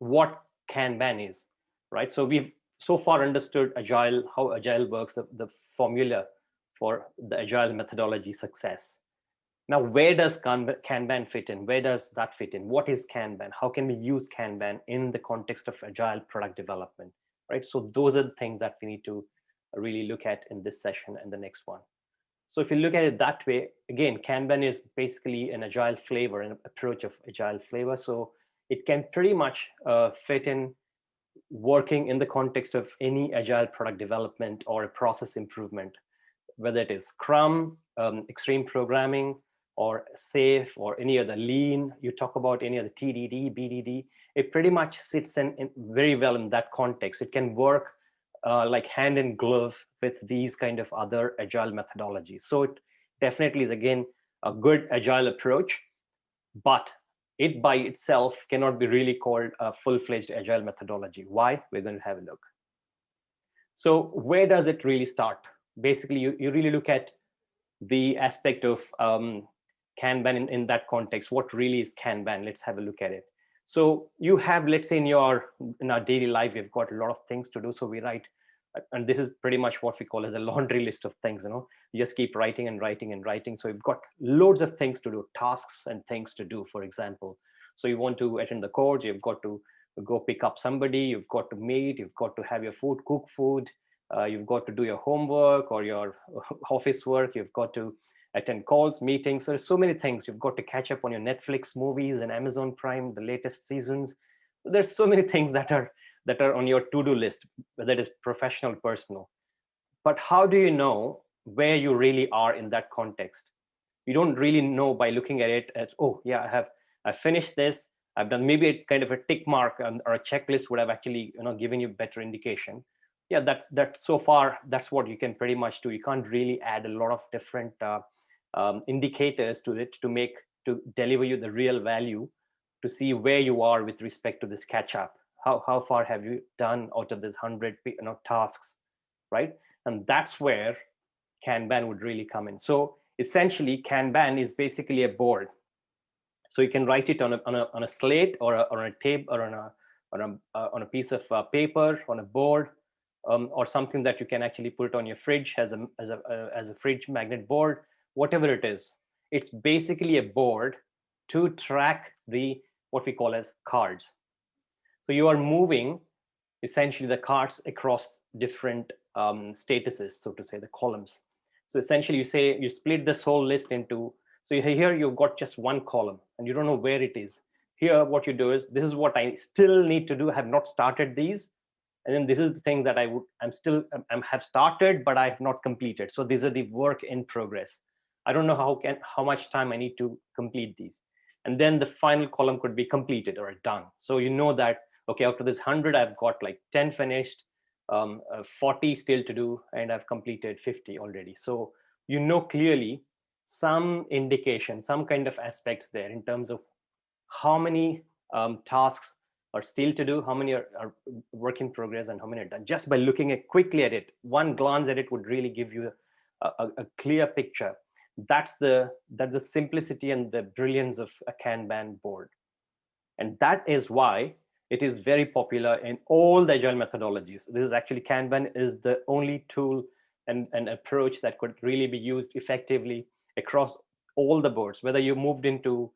what Kanban is, right? So we've so far understood Agile, how Agile works, the formula for the Agile methodology success. Now, where does Kanban fit in? Where does that fit in? What is Kanban? How can we use Kanban in the context of Agile product development, right? So those are the things that we need to really look at in this session and the next one. So if you look at it that way, again, Kanban is basically an Agile flavor, an approach of Agile flavor. So it can pretty much fit in working in the context of any Agile product development or a process improvement, whether it is Scrum, extreme programming, or SAFe, or any other lean. You talk about any other TDD, BDD. It pretty much sits in very well in that context. It can work like hand in glove with these kind of other Agile methodologies. So it definitely is, again, a good Agile approach, but it by itself cannot be really called a full-fledged Agile methodology. Why? We're going to have a look. So where does it really start? Basically, you really look at the aspect of Kanban in that context. What really is Kanban? Let's have a look at it. So you have, let's say in our daily life, we've got a lot of things to do. So we write, and this is pretty much what we call as a laundry list of things, you just keep writing and writing and writing. So you've got loads of things to do, tasks and things to do, for example. So you want to attend the course, you've got to go pick up somebody, you've got to meet, you've got to have your food, cook food, you've got to do your homework or your office work, you've got to attend calls, meetings. So there's so many things. You've got to catch up on your Netflix movies and Amazon Prime, the latest seasons. There's so many things that are on your to-do list, whether it is professional, personal. But how do you know where you really are in that context? You don't really know by looking at it as, oh yeah, I finished this, I've done. Maybe a kind of a tick mark or a checklist would have actually given you better indication. Yeah, that's so far, that's what you can pretty much do. You can't really add a lot of different indicators to it to deliver you the real value, to see where you are with respect to this catch up. How far have you done out of this 100 tasks, right? And that's where Kanban would really come in. So essentially, Kanban is basically a board. So you can write it on a slate or on a tape or on a piece of paper, on a board, or something that you can actually put on your fridge as a fridge magnet board, whatever it is. It's basically a board to track what we call as cards. So you are moving essentially the cards across different statuses, so to say, the columns. So essentially you split this whole list into, so here you've got just one column and you don't know where it is. Here, what you do is, this is what I still need to do. I have not started these. And then this is the thing that I have started, but I have not completed. So these are the work in progress. I don't know how much time I need to complete these. And then the final column could be completed or done. So you know that, okay, after this 100, I've got like 10 finished, 40 still to do, and I've completed 50 already. So you know clearly some indication, some kind of aspects there in terms of how many tasks are still to do, how many are work in progress, and how many are done. Just by looking quickly at it, one glance at it would really give you a clear picture. That's the simplicity and the brilliance of a Kanban board. And that is why it is very popular in all the Agile methodologies. This is actually, Kanban is the only tool and approach that could really be used effectively across all the boards. Whether you moved into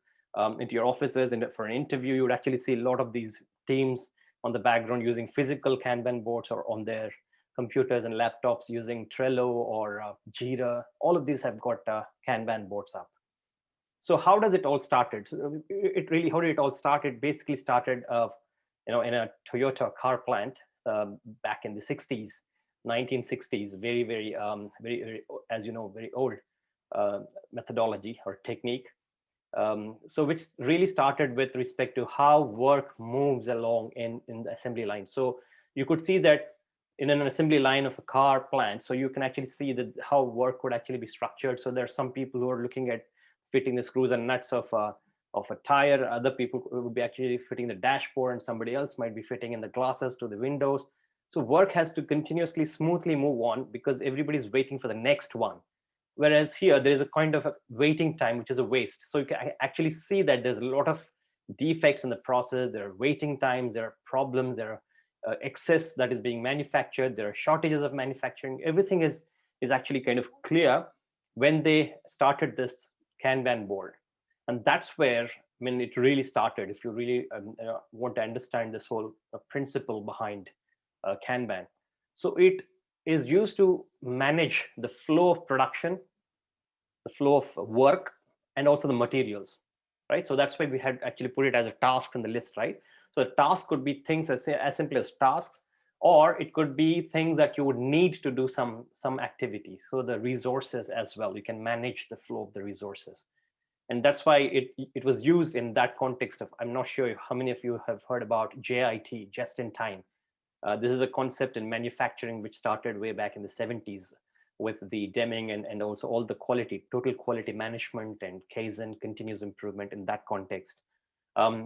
your offices and for an interview, you would actually see a lot of these teams on the background using physical Kanban boards, or on their computers and laptops using Trello or Jira. All of these have got Kanban boards up. So how does it all started? How did it all start? It basically started in a Toyota car plant back in the 60s, 1960s. Very, very, very, as you know, very old methodology or technique. So which really started with respect to how work moves along in the assembly line. So you could see that in an assembly line of a car plant, so you can actually see that how work could actually be structured. So there are some people who are looking at fitting the screws and nuts of a tire. Other people would be actually fitting the dashboard, and somebody else might be fitting in the glasses to the windows. So work has to continuously, smoothly move on because everybody's waiting for the next one. Whereas here, there is a kind of a waiting time, which is a waste. So you can actually see that there's a lot of defects in the process, there are waiting times, there are problems, there are excess that is being manufactured, there are shortages of manufacturing. Everything is actually kind of clear when they started this Kanban board. And that's where, I mean, it really started. If you really want to understand this whole principle behind Kanban. So it is used to manage the flow of production, the flow of work, and also the materials, right? So that's why we had actually put it as a task in the list, right? So a task could be things as simple as tasks, or it could be things that you would need to do some activity. So the resources as well, you can manage the flow of the resources. And that's why it was used in that context of, I'm not sure how many of you have heard about JIT, just in time. This is a concept in manufacturing which started way back in the 70s with the Deming and also all the quality, total quality management and Kaizen, continuous improvement in that context.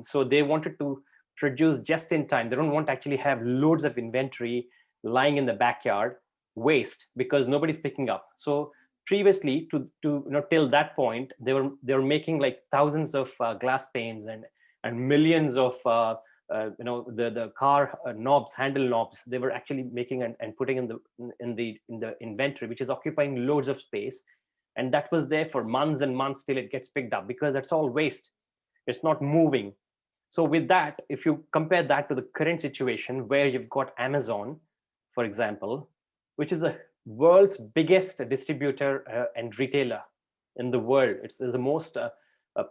So they wanted to produce just in time. They don't want to actually have loads of inventory lying in the backyard, waste, because nobody's picking up. So previously, to till that point, they were making like thousands of glass panes and millions of the car knobs, handle knobs. They were actually making and putting in the inventory, which is occupying loads of space, and that was there for months and months till it gets picked up, because that's all waste. It's not moving. So with that, if you compare that to the current situation where you've got Amazon, for example, which is the world's biggest distributor and retailer in the world. It's the most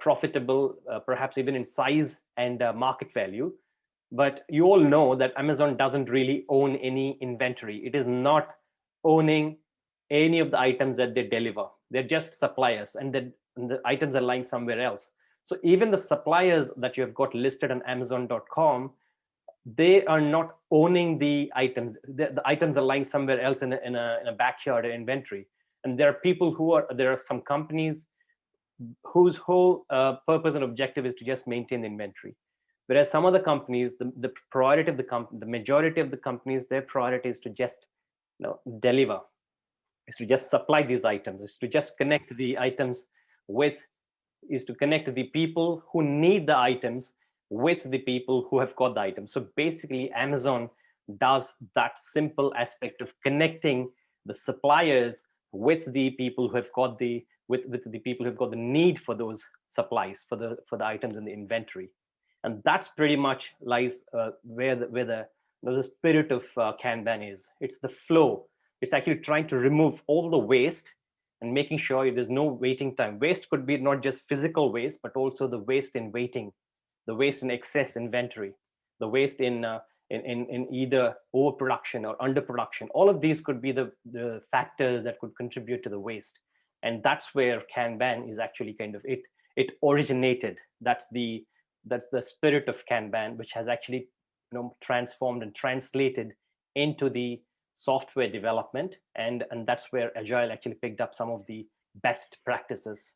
profitable, perhaps even in size and market value. But you all know that Amazon doesn't really own any inventory. It is not owning any of the items that they deliver. They're just suppliers, and the items are lying somewhere else. So even the suppliers that you have got listed on Amazon.com, they are not owning the items. The items are lying somewhere else in a backyard inventory. And there are some companies whose whole purpose and objective is to just maintain the inventory. Whereas some other companies, the priority of the majority of the companies, their priority is to just deliver, is to just supply these items, is to just connect the items is to connect the people who need the items with the people who have got the items. So basically, Amazon does that simple aspect of connecting the suppliers with the people who have got the people who've got the need for those supplies, for the items in the inventory. And that's pretty much lies where the spirit of Kanban is. It's the flow. It's actually trying to remove all the waste and making sure there's no waiting time. Waste could be not just physical waste, but also the waste in waiting, the waste in excess inventory, the waste in either overproduction or underproduction. All of these could be the factors that could contribute to the waste. And that's where Kanban is actually kind of it originated. That's the spirit of Kanban, which has actually transformed and translated into the software development, and that's where Agile actually picked up some of the best practices